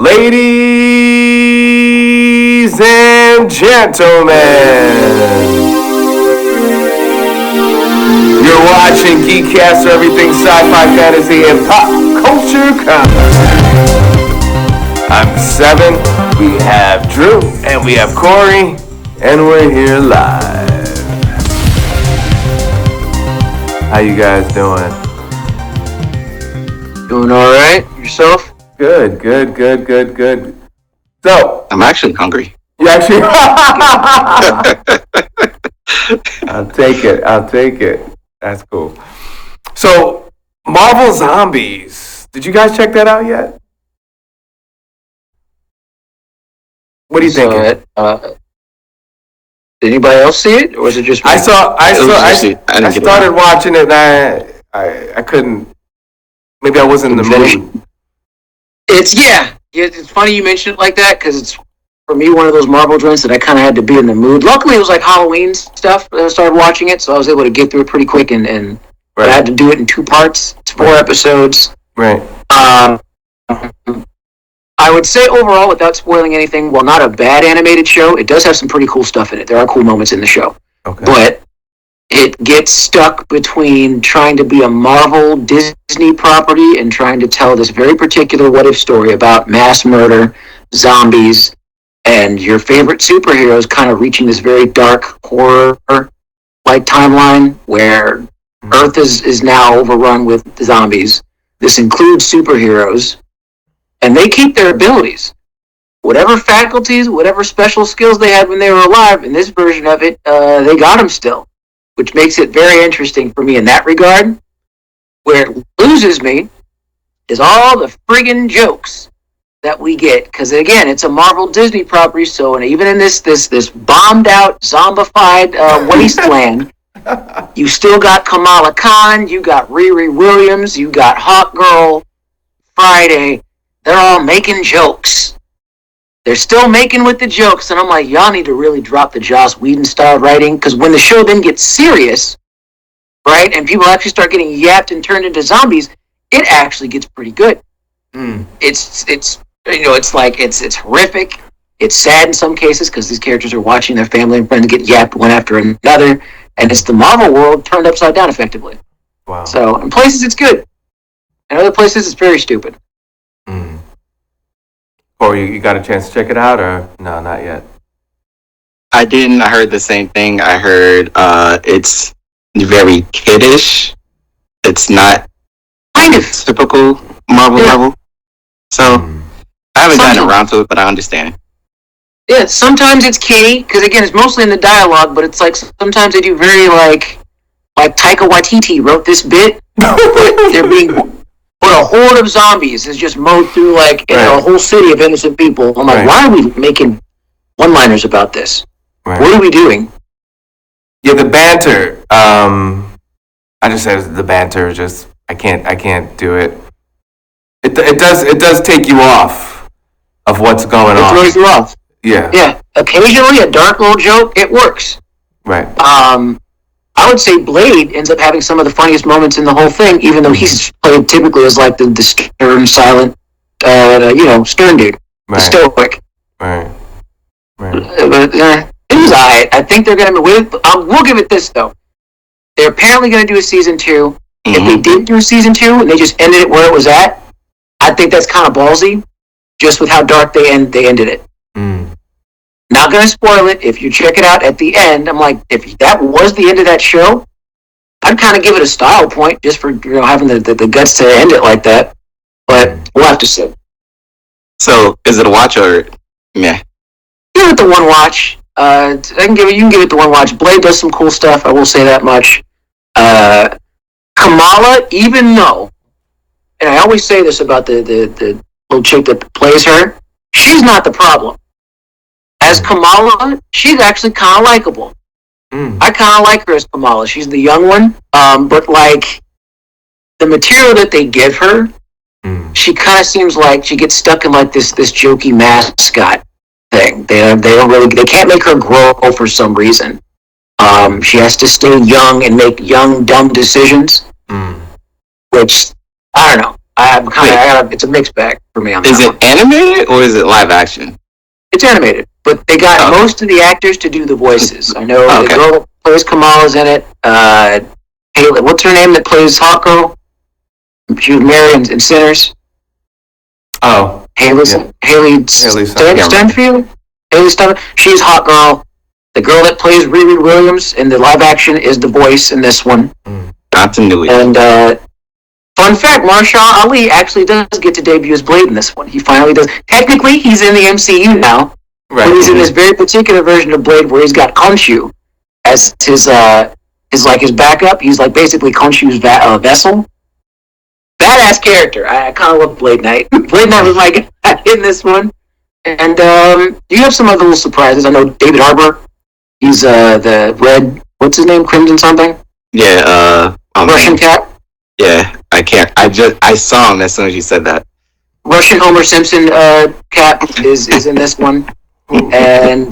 Ladies and gentlemen, you're watching GEEKCASTER, everything sci-fi, fantasy, and pop culture comedy. I'm Seven, we have Drew, and we have Corey, and we're here live. How you guys doing? Doing all right. Yourself? Good. So, I'm actually hungry. you actually... I'll take it. That's cool. So, Marvel Zombies. Did you guys check that out yet? What do you think? Did anybody else see it, or was it just me? I started watching it, and I couldn't. Maybe I wasn't in the mood. It's funny you mention it like that, because it's, for me, one of those Marvel joints that I kind of had to be in the mood. Luckily, it was like Halloween stuff that I started watching it, so I was able to get through it pretty quick, and Right. I had to do it in 2 parts. It's 4 episodes. Right. I would say overall, without spoiling anything, while not a bad animated show, it does have some pretty cool stuff in it. There are cool moments in the show. Okay. But it gets stuck between trying to be a Marvel Disney property and trying to tell this very particular what-if story about mass murder, zombies, and your favorite superheroes kind of reaching this very dark horror-like timeline where Earth is now overrun with zombies. This includes superheroes, and they keep their abilities. Whatever faculties, whatever special skills they had when they were alive, in this version of it, they got them still, which makes it very interesting for me in that regard. Where it loses me is all the friggin' jokes that we get, because again, it's a Marvel Disney property, so and even in this bombed out, zombified wasteland, you still got Kamala Khan, you got Riri Williams, you got Hawk Girl, Friday. They're all making jokes. They're still making with the jokes, and I'm like, y'all need to really drop the Joss Whedon style writing, because when the show then gets serious, right, and people actually start getting yapped and turned into zombies, it actually gets pretty good. It's horrific. It's sad in some cases because these characters are watching their family and friends get yapped one after another, and it's the Marvel world turned upside down effectively. Wow. So in places it's good, in other places it's very stupid. Or you got a chance to check it out, or no, not yet? I didn't. I heard the same thing. I heard it's very kiddish. It's not Kind of. typical Marvel. So I haven't gotten around to it, but I understand. Yeah, sometimes it's kiddie, because again, it's mostly in the dialogue, but it's like sometimes they do very like Taika Waititi wrote this bit, but they're being... But a horde of zombies is just mowed through like a whole city of innocent people. I'm like, why are we making one-liners about this? Right. What are we doing? Yeah, the banter. I just said the banter. Just I can't do it. It does take you off of what's going on. It throws you off. Yeah. Yeah. Occasionally a dark little joke, it works. Right. I would say Blade ends up having some of the funniest moments in the whole thing, even though he's played typically as like the stern, silent, stern dude, the stoic. Right. But it was alright. I think they're gonna. We'll give it this though. They're apparently gonna do a season 2. If they didn't do a season 2 and they just ended it where it was at, I think that's kind of ballsy. Just with how dark they ended it. Not gonna spoil it. If you check it out at the end, I'm like, if that was the end of that show, I'd kind of give it a style point just for having the guts to end it like that. But we'll have to see. So is it a watch or meh? Give it the one watch. You can give it the one watch. Blade does some cool stuff. I will say that much. Kamala, even though, and I always say this about the little chick that plays her, she's not the problem. As Kamala, she's actually kind of likable. I kind of like her as Kamala. She's the young one, but like the material that they give her, she kind of seems like she gets stuck in like this jokey mascot thing. They can't make her grow for some reason. She has to stay young and make young dumb decisions, which I don't know. It's a mixed bag for me on that. Is it animated or is it live action? It's animated, but they got most of the actors to do the voices. I know the girl that plays Kamala's in it. Haley, what's her name that plays Hawk Girl? She was Mary in Sinners. Oh, Haley Steinfeld. Haley Steinfeld. She's Hawk Girl. The girl that plays Riri Williams in the live action is the voice in this one. Continuity. And fun fact, Mahershala Ali actually does get to debut as Blade in this one. He finally does. Technically, he's in the MCU now. Right. But he's in this very particular version of Blade where he's got Khonshu as his backup. He's like basically Khonshu's vessel. Badass character. I kind of love Blade Knight. Blade Knight was my guy in this one. And you have some other little surprises. I know David Harbour. He's the red. What's his name? Crimson something. Yeah. Russian cat. Yeah, I can't. I saw him as soon as you said that. Russian Homer Simpson cat is in this one, and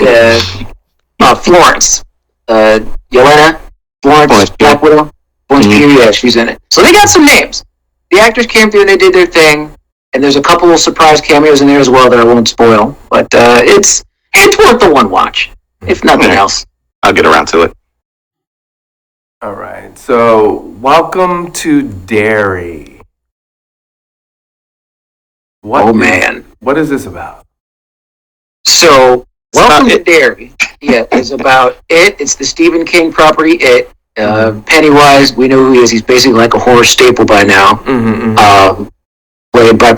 Florence, Yelena, Florence Black Widow, Florence Pugh. Yeah, she's in it. So they got some names. The actors came through and they did their thing, and there's a couple of surprise cameos in there as well that I won't spoil. But it's worth the one watch, if nothing else. I'll get around to it. All right, so welcome to Derry. Man. What is this about? So, welcome to Derry. Yeah, it's about it. It's the Stephen King property, It. Pennywise, we know who he is. He's basically like a horror staple by now. Played by,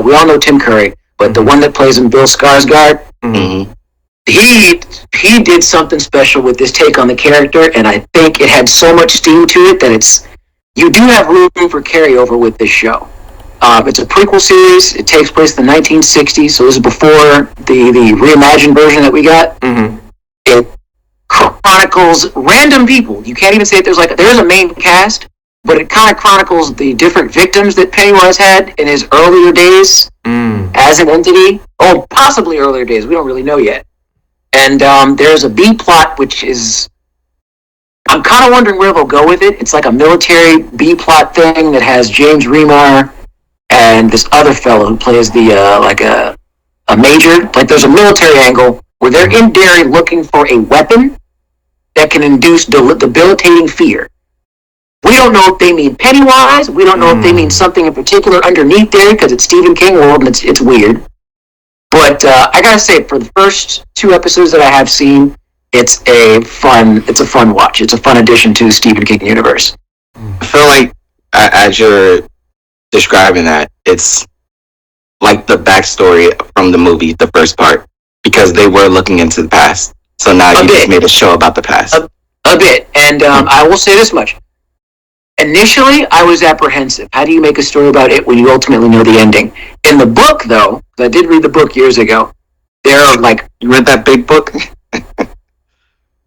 we all know Tim Curry, but the one that plays him, Bill Skarsgård. He did something special with this take on the character, and I think it had so much steam to it that you do have room for carryover with this show. It's a prequel series. It takes place in the 1960s, so this is before the reimagined version that we got. It chronicles random people. You can't even say that there's a main cast, but it kind of chronicles the different victims that Pennywise had in his earlier days as an entity. Oh, possibly earlier days. We don't really know yet. And there's a B plot, which is... I'm kind of wondering where they'll go with it. It's like a military B plot thing that has James Remar and this other fellow who plays the a major. Like there's a military angle where they're in Derry looking for a weapon that can induce debilitating fear. We don't know if they mean Pennywise. We don't know if they mean something in particular underneath Derry because it's Stephen King world and it's weird. But I gotta say, for the first 2 episodes that I have seen, it's a fun watch. It's a fun addition to the Stephen King universe. I feel like as you're describing that, it's like the backstory from the movie, the first part, because they were looking into the past. So now you just made a show about the past. A bit. And I will say this much. Initially, I was apprehensive. How do you make a story about it when you ultimately know the ending? In the book, though, I did read the book years ago, there are You read that big book?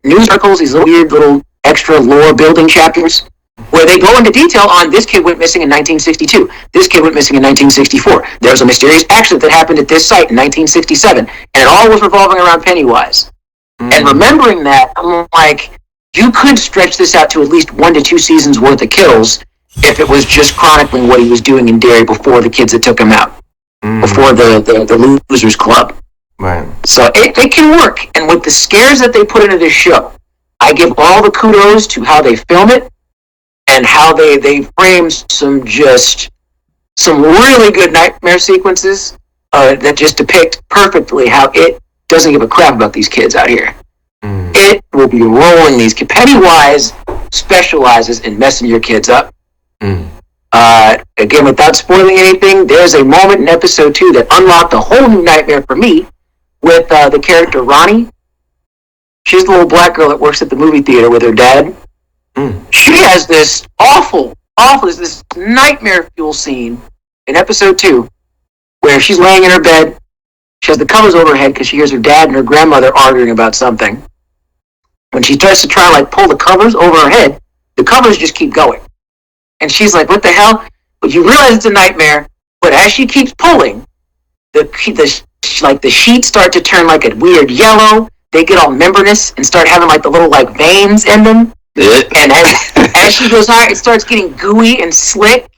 news articles, these weird little extra lore building chapters, where they go into detail on this kid went missing in 1962. This kid went missing in 1964. There was a mysterious accident that happened at this site in 1967. And it all was revolving around Pennywise. And remembering that, I'm like, you could stretch this out to at least 1 to 2 seasons worth of kills if it was just chronicling what he was doing in Derry before the kids that took him out. Before the Losers Club. Right. So it can work. And with the scares that they put into this show, I give all the kudos to how they film it and how they frame some really good nightmare sequences that just depict perfectly how it doesn't give a crap about these kids out here. It will be rolling these kids. Pennywise specializes in messing your kids up. Again, without spoiling anything, there's a moment in episode 2 that unlocked a whole new nightmare for me with the character Ronnie. She's the little black girl that works at the movie theater with her dad. She has this awful, this nightmare fuel scene in episode 2 where she's laying in her bed. She has the covers over her head because she hears her dad and her grandmother arguing about something. When she tries to pull the covers over her head, the covers just keep going. And she's like, what the hell? But you realize it's a nightmare, but as she keeps pulling, the sheets start to turn like a weird yellow. They get all membranous and start having the little veins in them. And as she goes higher, it starts getting gooey and slick.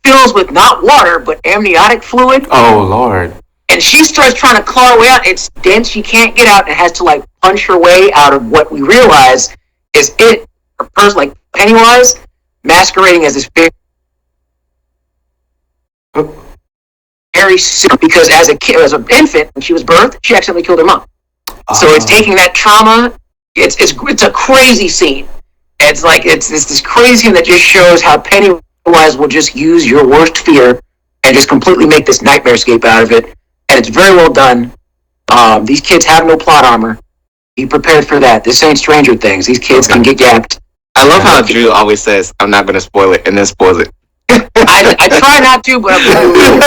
fills with not water, but amniotic fluid. Oh, Lord. And she starts trying to claw her way out. It's dense. She can't get out and has to, like, punch her way out of what we realize is a person like Pennywise masquerading as this big, very sick, because as a kid, as an infant, when she was birthed, she accidentally killed her mom. So it's taking that trauma. It's a crazy scene. It's like it's this crazy scene that just shows how Pennywise will just use your worst fear and just completely make this nightmarescape out of it. And it's very well done. These kids have no plot armor. Be prepared for that. This ain't Stranger Things. These kids can get yapped. I love how Drew always says, "I'm not going to spoil it," and then spoils it. I try not to, but I'm going to.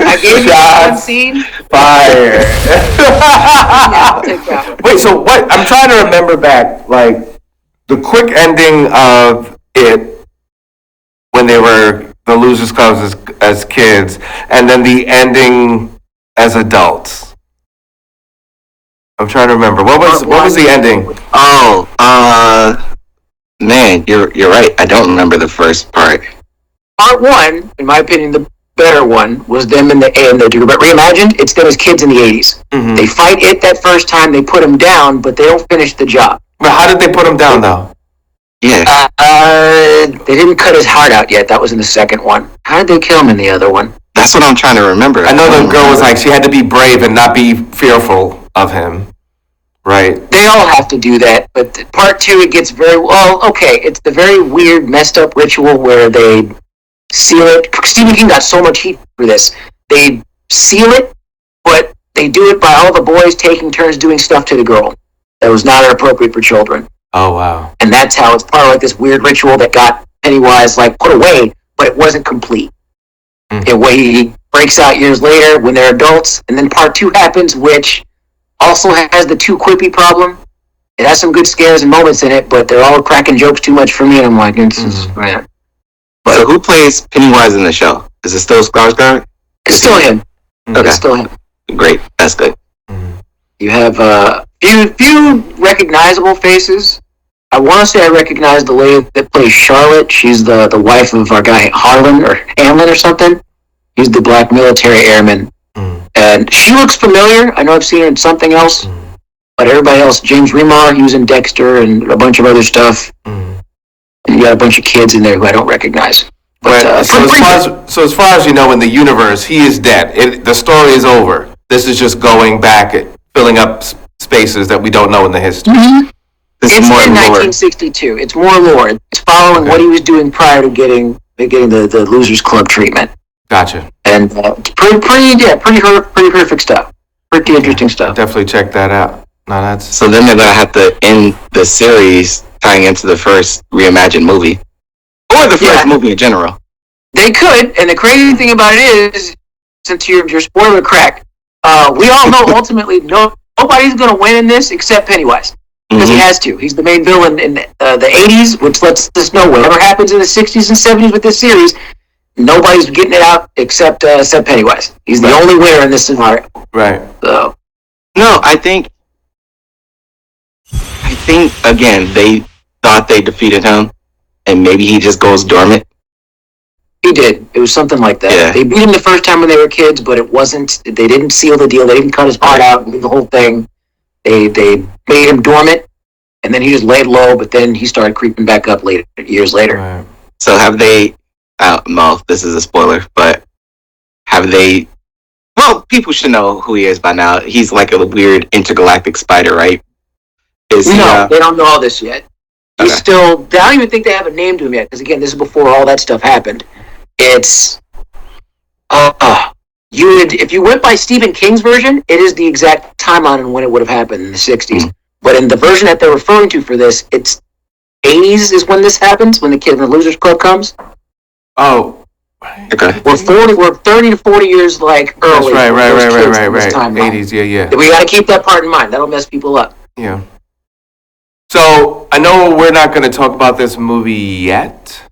I gave you one scene. Fire. Yeah, I'll take that one. Wait, so what? I'm trying to remember back, like, the quick ending of it when they were the Losers Clubs as kids, and then the ending as adults. I'm trying to remember. What was the ending? Oh, man, you're right. I don't remember the first part. Part one, in my opinion, the better one, was them in the but reimagined. It's them as kids in the 80s. Mm-hmm. They fight it that first time. They put him down, but they don't finish the job. But how did they put him down, though? Yeah. They didn't cut his heart out yet. That was in the second one. How did they kill him in the other one? That's what I'm trying to remember. I know the girl was like, she had to be brave and not be fearful of him. Right. They all have to do that, but part two, it gets very, well, okay, it's the very weird, messed up ritual where they seal it. Stephen King got so much heat for this. They seal it, but they do it by all the boys taking turns doing stuff to the girl that was not appropriate for children. Oh, wow. And that's how it's part of like this weird ritual that got Pennywise like put away, but it wasn't complete. He breaks out years later when they're adults, and then part two happens, which also has the too quippy problem. It has some good scares and moments in it, but they're all cracking jokes too much for me, and I'm like, man. So who plays Pennywise in the show? Is it still Skarsgård? It's still him. Okay. It's still him. Great. That's good. You have few recognizable faces. I want to say I recognize the lady that plays Charlotte. She's the wife of our guy Harlan or Hamlin or something. He's the black military airman. And she looks familiar. I know I've seen her in something else. But everybody else, James Remar, he was in Dexter and a bunch of other stuff. And you got a bunch of kids in there who I don't recognize. But, so as far as you know, in the universe, he is dead. The story is over. This is just going back, filling up spaces that we don't know in the history. It's in 1962. It's more lore. It's following what he was doing prior to getting the Losers Club treatment. Gotcha. And it's pretty horrific stuff. Pretty interesting stuff. Definitely check that out. No, that's so. Then they're gonna have to end the series tying into the first reimagined movie, or the first movie in general. They could, and the crazy thing about it is, since your spoiler crack, we all know ultimately nobody's gonna win in this except Pennywise. Because he has to. He's the main villain in the 80s, which lets us know whatever happens in the 60s and 70s with this series, nobody's getting it out except Pennywise. He's the only winner in this scenario. Right. So, no, I think again they thought they defeated him, and maybe he just goes dormant. He did. It was something like that. Yeah. They beat him the first time when they were kids, but it wasn't. They didn't seal the deal. They didn't cut his heart out and do the whole thing. They made him dormant, and then he just laid low. But then he started creeping back up years later. Right. So have they? Well, this is a spoiler, but have they? Well, people should know who he is by now. He's like a weird intergalactic spider, right? No, they don't know all this yet. He's Okay. still. I don't even think they have a name to him yet. Because again, this is before all that stuff happened. It's. If you went by Stephen King's version, it is the exact timeline on when it would have happened in the 60s. But in the version that they're referring to for this, it's 80s is when this happens, when the Losers Club comes. Oh. Okay. We're 30 to 40 years like early. That's right. This timeline. 80s, yeah. We got to keep that part in mind. That'll mess people up. Yeah. So, I know we're not going to talk about this movie yet,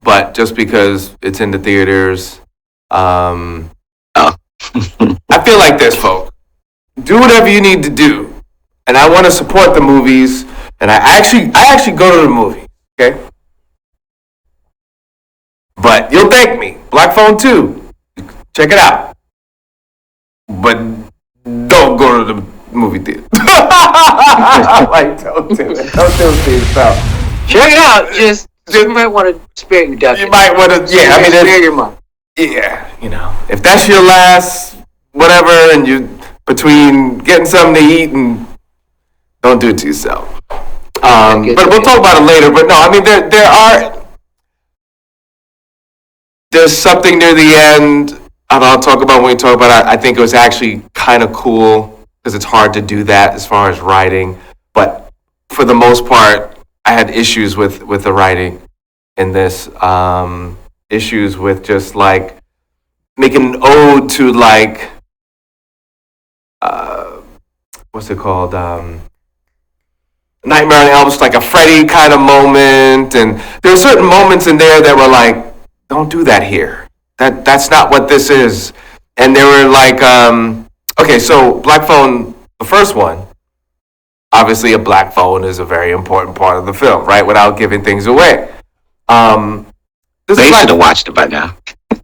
but just because it's in the theaters, I feel like this, folks. Do whatever you need to do. And I want to support the movies, and I actually go to the movie, okay? But you'll thank me. Black Phone 2. Check it out. But don't go to the movie theater. Like, don't do it. Don't do it to yourself. Check it out. Just you might want to spare your ducats. You might want to, yeah. I mean, spare your money. Yeah, if that's your last whatever, and you between getting something to eat and don't do it to yourself. But we'll talk about it later. But no, I mean there's something near the end. I'll talk about when we talk about it. I think it was actually kind of cool because it's hard to do that as far as writing. But for the most part, I had issues with the writing in this. Issues with just like making an ode to like what's it called? Nightmare on Elm Street, like a Freddy kind of moment, and there were certain moments in there that were like, don't do that here. That's not what this is. And they were like, okay, so Black Phone, the first one, obviously a black phone is a very important part of the film, right? Without giving things away. They should have watched it by now.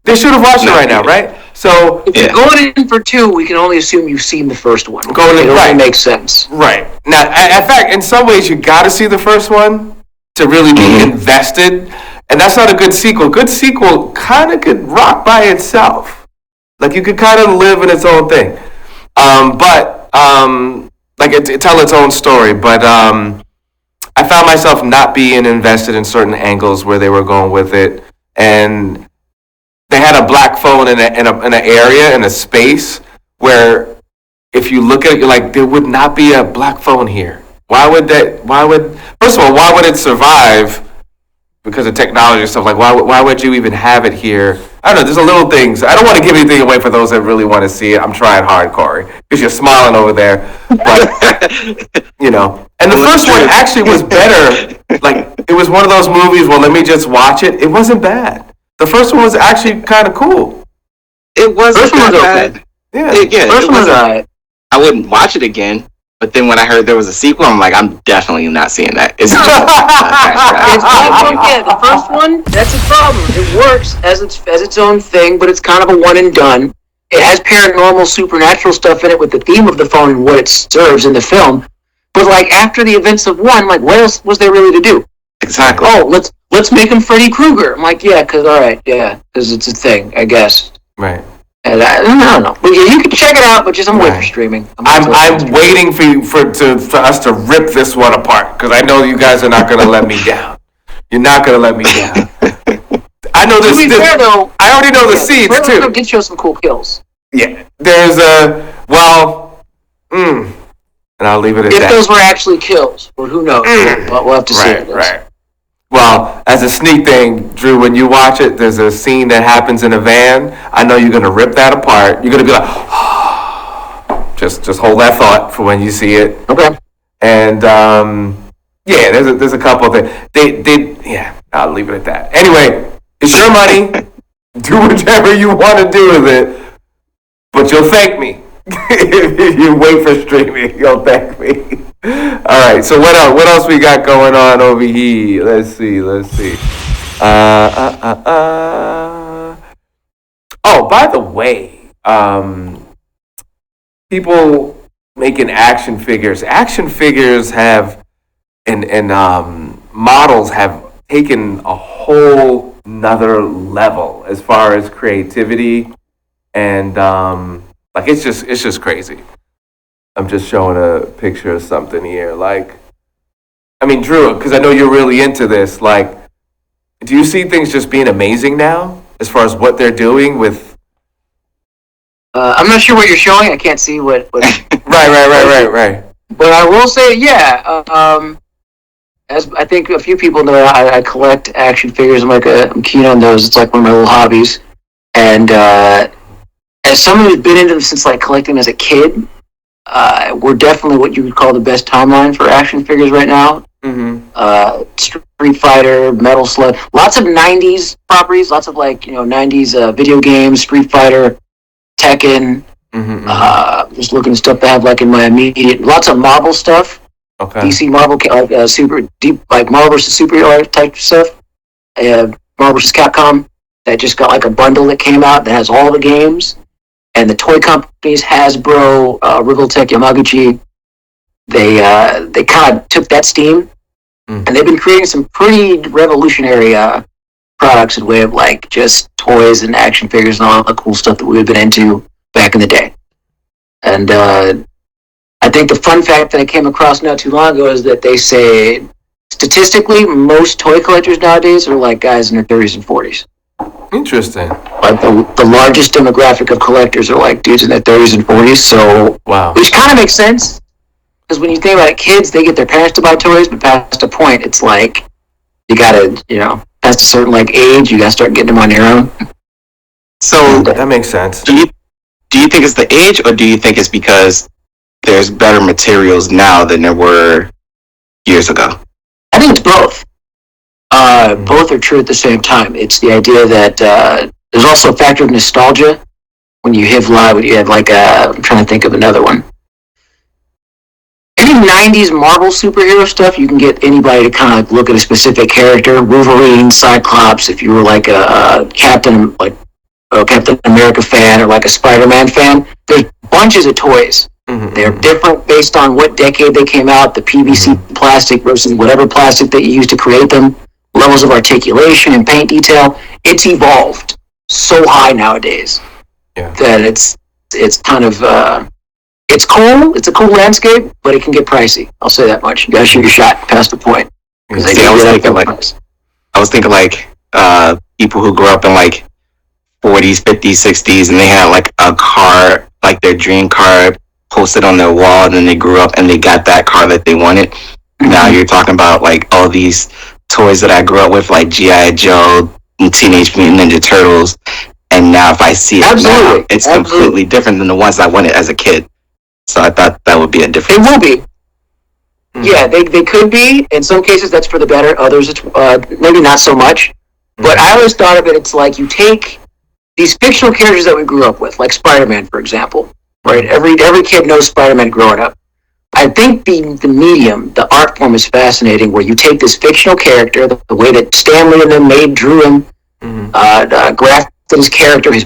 They should have watched it right now, right? So if you're going in for 2, we can only assume you've seen the first one. It only makes sense. Right. Now, in fact, in some ways, you got to see the first one to really be invested. And that's not a good sequel. Good sequel kind of could rock by itself. Like, you could kind of live in its own thing. Like, it tell its own story. But I found myself not being invested in certain angles where they were going with it. And they had a black phone in an area, in a space, where if you look at it, you're like, there would not be a black phone here. First of all, why would it survive? Because of technology and stuff, like why would you even have it here? I don't know, there's a little things. I don't want to give anything away for those that really want to see it. I'm trying hard, Corey, because you're smiling over there. But, and the first one actually was better. Like, it was one of those movies, well, let me just watch it. It wasn't bad. The first one was actually kind of cool. It wasn't bad. Yeah. First one was alright. I wouldn't watch it again. But then when I heard there was a sequel, I'm like, I'm definitely not seeing that. It's just the first one, that's a problem. It works as its own thing, but it's kind of a one and done. It has paranormal, supernatural stuff in it with the theme of the phone and what it serves in the film. But like after the events of one, like what else was there really to do? Exactly. Oh, let's make him Freddy Krueger. I'm like, because it's a thing, I guess. Right. And I don't know. But you can check it out, but just I'm waiting for streaming. I'm waiting for us to rip this one apart because I know you guys are not going to let me down. You're not going to let me down. I know this. Fair, though, I already know the seeds too. Did show some cool kills. Yeah, there's and I'll leave it at that. If those were actually kills, or who knows? We'll have to see. Right. Well, as a sneak thing, Drew, when you watch it, there's a scene that happens in a van. I know you're going to rip that apart. You're going to be like, just hold that thought for when you see it. Okay. And, there's a couple of things. I'll leave it at that. Anyway, it's your money. Do whatever you want to do with it. But you'll thank me. If you wait for streaming, you'll thank me. All right, so what else we got going on over here? Let's see. Oh, by the way, people making action figures. Action figures have and models have taken a whole nother level as far as creativity and like it's just crazy. I'm just showing a picture of something here. Like, I mean, Drew, because I know you're really into this. Like, do you see things just being amazing now as far as what they're doing with? I'm not sure what you're showing. I can't see what. Right. But I will say, as I think a few people know, I collect action figures. I'm keen on those. It's like one of my little hobbies. And as someone who's been into them since like collecting as a kid. We're definitely what you would call the best timeline for action figures right now. Mm-hmm. Street Fighter, Metal Slug, lots of 90s properties, lots of 90s video games, Street Fighter, Tekken. Mm-hmm. Just looking at stuff I have in my immediate, lots of Marvel stuff. Okay. DC Marvel, super deep, like Marvel vs. Superhero type stuff. Marvel vs. Capcom. that just got like a bundle that came out that has all the games. And the toy companies, Hasbro, Rivaltech, Yamaguchi, they kind of took that steam, and they've been creating some pretty revolutionary products in the way of like just toys and action figures and all the cool stuff that we've been into back in the day. And I think the fun fact that I came across not too long ago is that they say statistically most toy collectors nowadays are like guys in their 30s and 40s. Interesting. Like the largest demographic of collectors are like dudes in their 30s and 40s. So, wow, which kind of makes sense because when you think about it, kids, they get their parents to buy toys, but past a point, it's like you gotta, past a certain like age, you gotta start getting them on your own. So that makes sense. Do you think it's the age, or do you think it's because there's better materials now than there were years ago? I think it's both. Both are true at the same time. It's the idea that there's also a factor of nostalgia when you have like I'm trying to think of another one. Any 90s Marvel superhero stuff, you can get anybody to kind of look at a specific character. Wolverine, Cyclops, if you were like a Captain America fan or like a Spider-Man fan, there's bunches of toys. They're different based on what decade they came out, the PVC plastic versus whatever plastic that you use to create them, levels of articulation and paint detail. It's evolved so high nowadays that it's kind of it's cool. It's a cool landscape, but it can get pricey. I'll say that much. You gotta shoot your shot past the point. I was thinking like people who grew up in like 40s, 50s, 60s, and they had like a car, like their dream car posted on their wall, and then they grew up and they got that car that they wanted. Now you're talking about like all these toys that I grew up with, like G.I. Joe and Teenage Mutant Ninja Turtles, and now if I see it now, it's completely different than the ones I wanted as a kid. So I thought that would be a difference. It will be. Yeah, they could be. In some cases, that's for the better. Others, it's maybe not so much. But I always thought of it, it's like you take these fictional characters that we grew up with, like Spider-Man, for example. Right? Every kid knows Spider-Man growing up. I think the medium, the art form is fascinating, where you take this fictional character, the way that Stanley and them drew him, graphed his character, his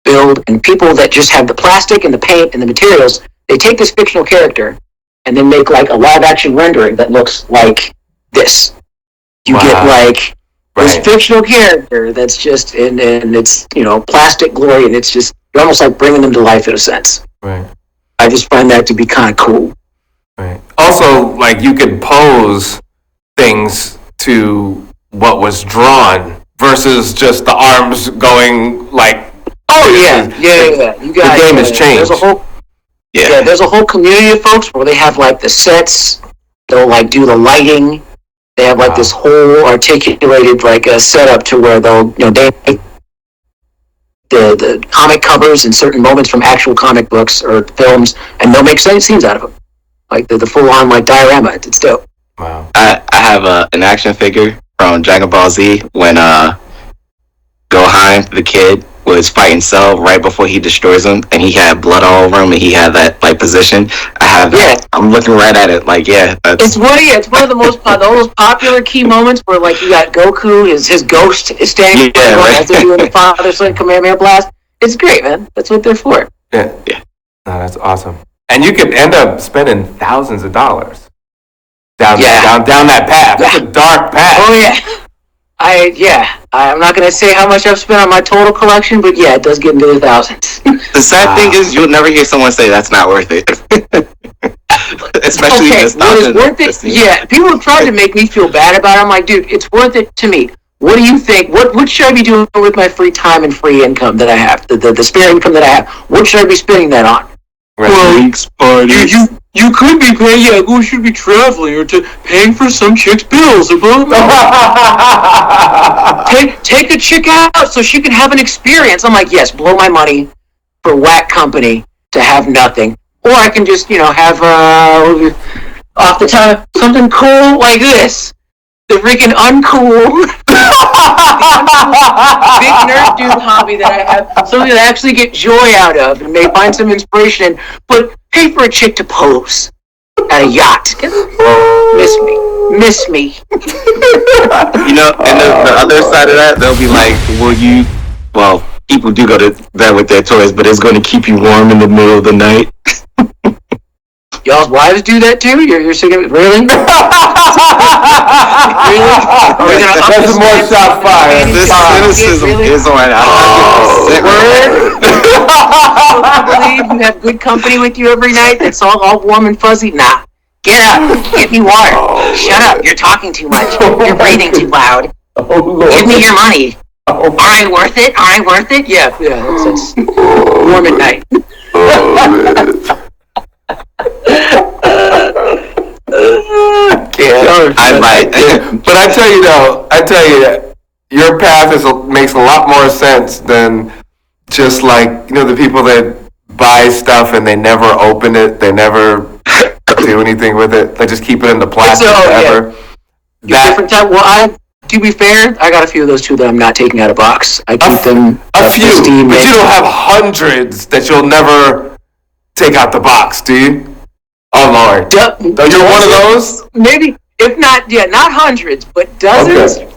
build, and people that just have the plastic and the paint and the materials, they take this fictional character and then make like a live action rendering that looks like this. You get like this fictional character that's just and it's plastic glory, and it's just you're almost like bringing them to life in a sense. Right. I just find that to be kind of cool. Right. Also, like you could pose things to what was drawn versus just the arms going like. Oh yeah. You got the game has changed. There's a whole community of folks where they have like the sets. They'll like do the lighting. They have like this whole articulated like a setup to where they'll they the comic covers in certain moments from actual comic books or films, and they'll make scenes out of them, like the full on like diorama. It's dope. Wow. I have an action figure from Dragon Ball Z when Gohan, the kid, was fighting Cell right before he destroys him, and he had blood all over him, and he had that like position. I have that. I'm looking right at it, like it's one of the most popular key moments where like you got Goku, his ghost is standing as they're doing the Father-Son Kamehameha blast. It's great, man. That's what they're for. Yeah. No, that's awesome. And you could end up spending thousands of dollars down that path. That's a dark path. Oh yeah. I'm not going to say how much I've spent on my total collection, but yeah, it does get into the thousands. The sad thing is you'll never hear someone say that's not worth it. Especially what is worth it? Yeah, people have tried to make me feel bad about it. I'm like, dude, it's worth it to me. What do you think? What should I be doing with my free time and free income that I have? The spare income that I have? What should I be spending that on? Well, you could be paying, we should be traveling or paying for some chick's bills or blah, blah, blah. Take a chick out so she can have an experience. I'm like, yes, blow my money for whack company to have nothing. Or I can just, have, off the top, something cool like this. The freaking uncool big nerd dude hobby that I have, something that I actually get joy out of and may find some inspiration in, but pay for a chick to pose at a yacht. Miss me. miss me. You know, and the other side of that, they'll be like, well, people do go to bed with their toys, but it's going to keep you warm in the middle of the night. Y'all's wives do that too? You're singing really? Really? That's more shot fire. This cynicism is on. I believe you have good company with you every night. That's all warm and fuzzy. Nah. Get up. Get me water. Shut up. You're talking too much. You're breathing too loud. Give me your money. Aren't I worth it? Aren't I worth it? Yeah. That's warm at night. I might. But I tell you that your path makes a lot more sense than just like, the people that buy stuff and they never open it, they never do anything with it, they just keep it in the plastic forever. Yeah. Different type. Well, to be fair, I got a few of those too that I'm not taking out of box. I keep them a few, but you don't have hundreds that you'll never take out the box, do you? Oh Lord, you're one of those? Maybe, if not, not hundreds, but dozens. Okay.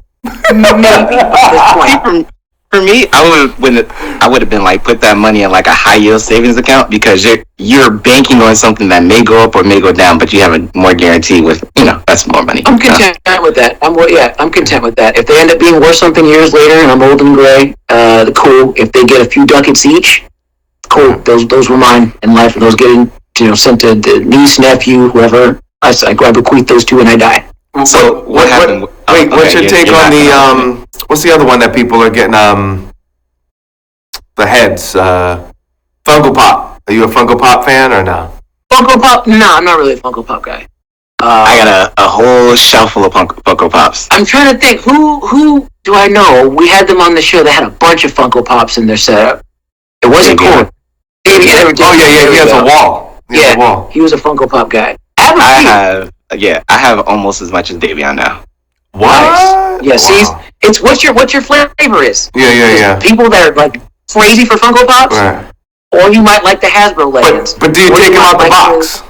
Maybe at this point. For me, I would have been like, put that money in like a high yield savings account, because you're banking on something that may go up or may go down, but you have a more guarantee with, that's more money. I'm content with that. I'm content with that. If they end up being worth something years later and I'm old and gray, cool. If they get a few ducats each, cool. Those were mine in life, and those getting sent to the niece, nephew, whoever. I bequeath those to when I die. So what happened? What's your take on the what's the other one that people are getting? The heads, Funko Pop. Are you a Funko Pop fan or no? Funko Pop? No, I'm not really a Funko Pop guy. I got a whole shelf full of Funko Pops. I'm trying to think who do I know? We had them on the show. They had a bunch of Funko Pops in their setup. It wasn't cool. He has a wall. He was a Funko Pop guy. I have almost as much as Davion now. What? Yeah, see, it's what your flavor is. Yeah. People that are like crazy for Funko Pops, right. Or you might like the Hasbro Legends. But do you take them out the box?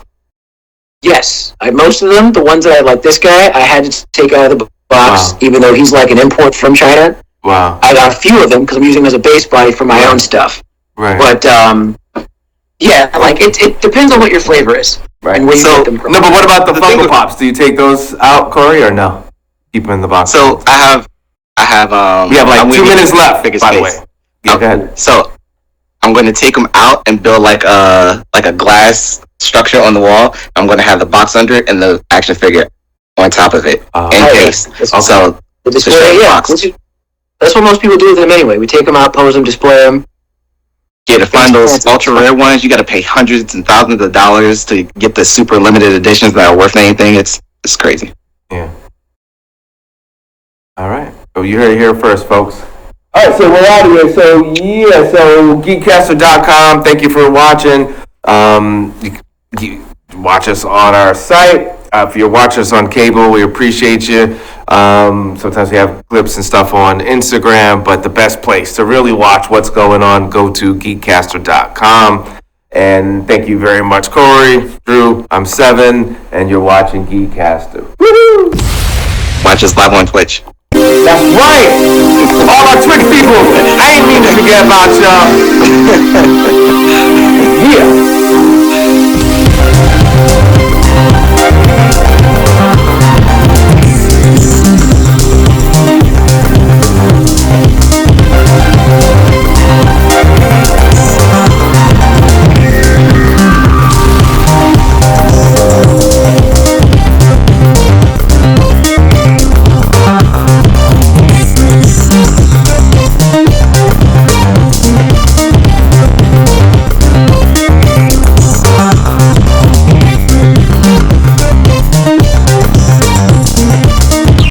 Yes, most of them, the ones that I like, this guy, I had to take out of the box, even though he's like an import from China. Wow. I got a few of them because I'm using them as a base body for my own stuff. Right. But it depends on what your flavor is. Right. And where you get them from. No, but what about the Funko Pops? Do you take those out, Corey, or no? Keep them in the box. So I have we have like 2 minutes left, by the way. Yeah, go ahead. So I'm going to take them out and build like a glass structure on the wall. I'm going to have the box under it and the action figure on top of it in case. So the display, that's what most people do with them anyway. We take them out, pose them, display them. Yeah, to find those ultra rare ones, you got to pay hundreds and thousands of dollars to get the super limited editions that are worth anything. It's crazy. Yeah. All right. So you heard it here first, folks. All right, so we're out of here. So GEEKCASTER.com. Thank you for watching. You watch us on our site. If you're watching us on cable, we appreciate you. Sometimes we have clips and stuff on Instagram, but the best place to really watch what's going on, go to GEEKCASTER.com. And thank you very much, Corey, Drew. I'm 7, and you're watching GEEKCASTER. Woo-hoo! Watch us live on Twitch. That's right! All our Twitch people, I ain't mean to forget about y'all.